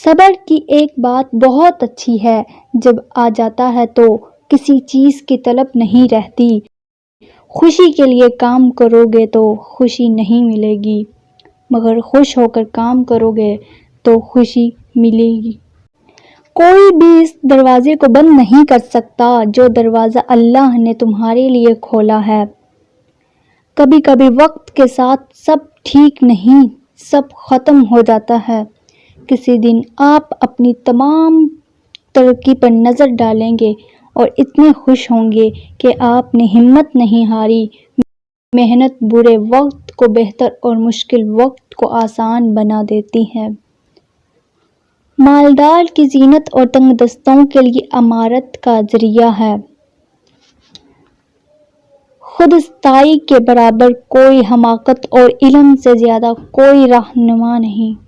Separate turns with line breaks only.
صبر کی ایک بات بہت اچھی ہے، جب آ جاتا ہے تو کسی چیز کی طلب نہیں رہتی۔ خوشی کے لیے کام کرو گے تو خوشی نہیں ملے گی، مگر خوش ہو کر کام کرو گے تو خوشی ملے گی۔ کوئی بھی اس دروازے کو بند نہیں کر سکتا جو دروازہ اللہ نے تمہارے لیے کھولا ہے۔ کبھی کبھی وقت کے ساتھ سب ٹھیک نہیں، سب ختم ہو جاتا ہے۔ کسی دن آپ اپنی تمام ترقی پر نظر ڈالیں گے اور اتنے خوش ہوں گے کہ آپ نے ہمت نہیں ہاری۔ محنت برے وقت کو بہتر اور مشکل وقت کو آسان بنا دیتی ہے۔ مالدار کی زینت اور تنگ دستوں کے لیے امارت کا ذریعہ ہے۔ خودستائی کے برابر کوئی حماقت اور علم سے زیادہ کوئی رہنما نہیں۔